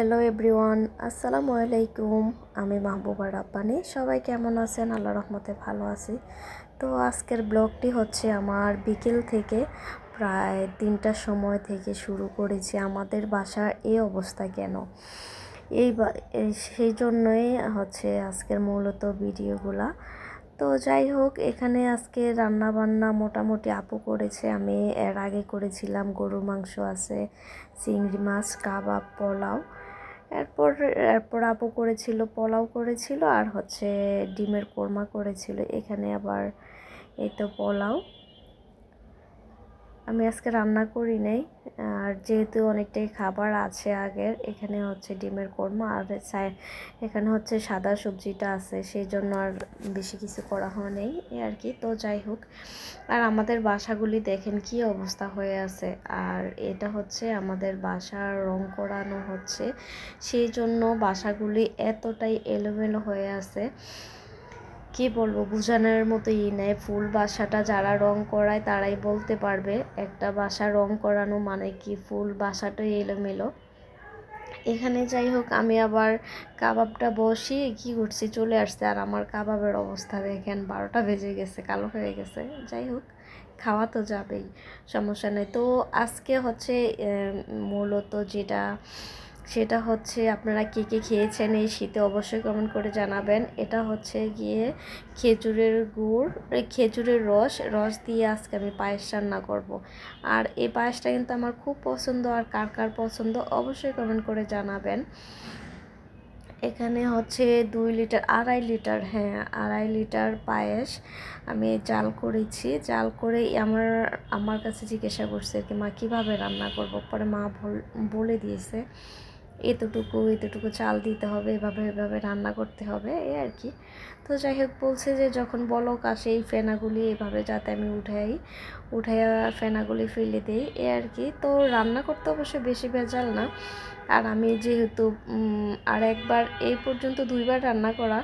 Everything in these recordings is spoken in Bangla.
হ্যালো এভরিওয়ান, আসসালামু আলাইকুম। আমি মাহবুবা রাব্বানি। সবাই কেমন আছেন? আল্লাহর রহমতে ভালো আছি। তো আজকের ব্লগটি হচ্ছে আমার বিকেল থেকে প্রায় 3টার সময় থেকে শুরু করেছি। আমাদের বাসার এই অবস্থা কেন, সেই জন্যই হচ্ছে আজকের মূলত ভিডিওগুলা। তো যাই হোক, এখানে আজকে রান্না বান্না মোটামুটি আপু করেছে। আমি এর আগে করেছিলাম গরুর মাংস আছে, চিংড়ি মাছ, কাবাব, পোলাও। এরপর এরপর আপু করেছিল পোলাও করেছিল, আর হচ্ছে ডিমের কোরমা করেছিল। এখানে আবার এই তো পোলাও আমি আজকে রান্না করি নাই, আর যেহেতু অনেকটাই খাবার আছে আগের, এখানে হচ্ছে ডিমের কোরমা আর এখানে হচ্ছে সাদা সবজিটা আছে, সেই জন্য আর বেশি কিছু করা হয় নাই এই আর কি। তো যাই হোক, আর আমাদের বাসাগুলি দেখেন কি অবস্থা হয়ে আছে। আর এটা হচ্ছে আমাদের বাসার রং করানো হচ্ছে, সেই জন্য বাসাগুলি এতটাই এলোমেলো হয়ে আছে, কি বলবো, বোঝানোর মতোই নেই। ফুল বাসাটা যারা রং করায় তারাই বলতে পারবে একটা বাসা রং করানো মানে কি, ফুল বাসাটাই এলোমেলো। এখানে যাই হোক, আমি আবার কাবাবটা বসিয়ে কি করছি, চলে আসছে। আর আমার কাবাবের অবস্থা দেখেন, 12টা বেজে গেছে, কালো হয়ে গেছে। যাই হোক, খাওয়া তো যাবেই, সমস্যা নেই। তো আজকে হচ্ছে মূলত সেটা হচ্ছে, আপনারা কে কে খেয়েছেন এই শীতে অবশ্যই কমেন্ট করে জানাবেন। এটা হচ্ছে গিয়ে খেজুরের গুড়, খেজুরের রস দিয়ে আজকে আমি পায়েস রান্না করব। আর এই পায়েসটা কিন্তু আমার খুব পছন্দ, আর কার কার পছন্দ অবশ্যই কমেন্ট করে জানাবেন। এখানে হচ্ছে 2.5 লিটার, হ্যাঁ 2.5 লিটার পায়েস আমি জাল করেছি। জাল করে আমার কাছে জিজ্ঞাসা করছে কি, মা কীভাবে রান্না করব। পরে মা বলে দিয়েছে এতটুকু চাল দিতে হবে, এভাবে রান্না করতে হবে, এই আর কি। তো যাই হোক, বলছে যে যখন বলক আসে এই ফেনাগুলি এভাবে যাতে আমি উঠাইয়া ফেনাগুলি ফেলে দিই, এই আর কি। তো রান্না করতে অবশ্য বেশি ভেজাল না। আর আমি যেহেতু আর একবার এই পর্যন্ত 2বার রান্না করা,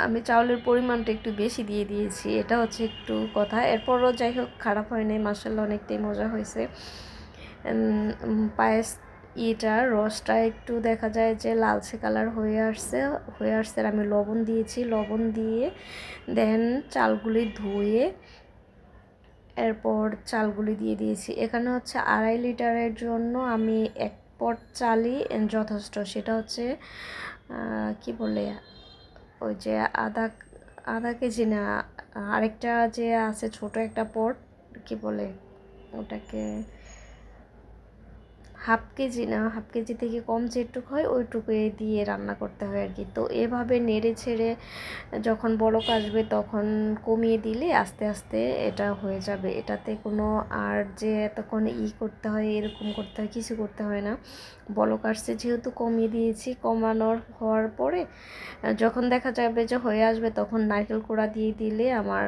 আমি চাউলের পরিমাণটা একটু বেশি দিয়ে দিয়েছি, এটা হচ্ছে একটু কথা। এরপরও যাই হোক, খারাপ হয় নাই, মাশাআল্লাহ অনেকটাই মজা হয়েছে। পায়েস রসটা একটু দেখা যায় যে লালচে কালার হয়ে আসছে। আর আমি লবণ দিয়েছি, লবণ দিয়ে দেন চালগুলি ধুয়ে এরপর চালগুলি দিয়ে দিয়েছি। এখানে হচ্ছে 2.5 লিটারের জন্য আমি 1 পট চালই যথেষ্ট। সেটা হচ্ছে কি বলে, ওই যে আধা কেজি না, আরেকটা যে আছে ছোট একটা পট, কি বলে ওটাকে, হাফ কেজি থেকে কম যেটুকু হয় ওইটুকু দিয়ে রান্না করতে হয় আর কি। তো এভাবে নেড়ে ছেড়ে যখন বলক আসবে তখন কমিয়ে দিলে আস্তে আস্তে এটা হয়ে যাবে। এটাতে কোনো আর যে এতক্ষণ করতে হয়, এরকম করতে হয়, কিছু করতে হয় না। বলক আসছে যেহেতু কমিয়ে দিয়েছি, হওয়ার পরে যখন দেখা যাবে যে হয়ে আসবে তখন নারকেল কোড়া দিয়ে দিলে আমার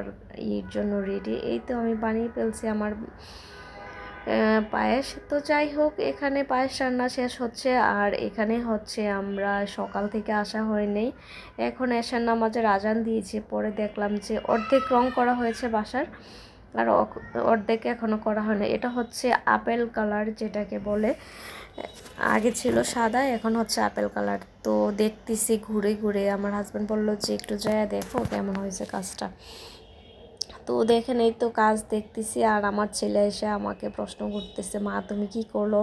জন্য রেডি। এই তো আমি বানিয়ে ফেলছি আমার পায়েস। তো যাই হোক, এখানে পায়েস রান্না শেষ হচ্ছে। আর এখানে হচ্ছে আমরা সকাল থেকে আসা হয়নি, এখন এশার নামাজের আজান দিয়েছি। পরে দেখলাম যে অর্ধেক রং করা হয়েছে বাসার, আর অর্ধেক এখনও করা হয়নি। এটা হচ্ছে আপেল কালার যেটাকে বলে, আগে ছিল সাদা, এখন হচ্ছে আপেল কালার। তো দেখতেছি ঘুরে ঘুরে, আমার হাজব্যান্ড বললো যে একটু যায় দেখো কেমন হয়েছে কাজটা। তো দেখেন এই তো কাজ দেখতেছি, আর আমার ছেলে এসে আমাকে প্রশ্ন করতেছে, মা তুমি কি করলো,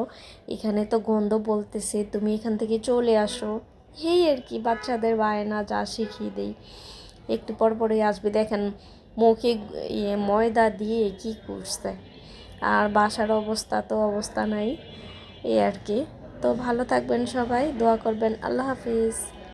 এখানে তো গন্ধ বলতেছে, তুমি এখান থেকে চলে আসো। এই আর কি, বাচ্চাদের বায়না যা শিখিয়ে দেই, একটু পর পরে আসবে। দেখেন মুখে ময়দা দিয়ে কি করছে। আর বাসার অবস্থা নাই, এই আর কি। তো ভালো থাকবেন সবাই, দোয়া করবেন। আল্লাহ হাফিজ।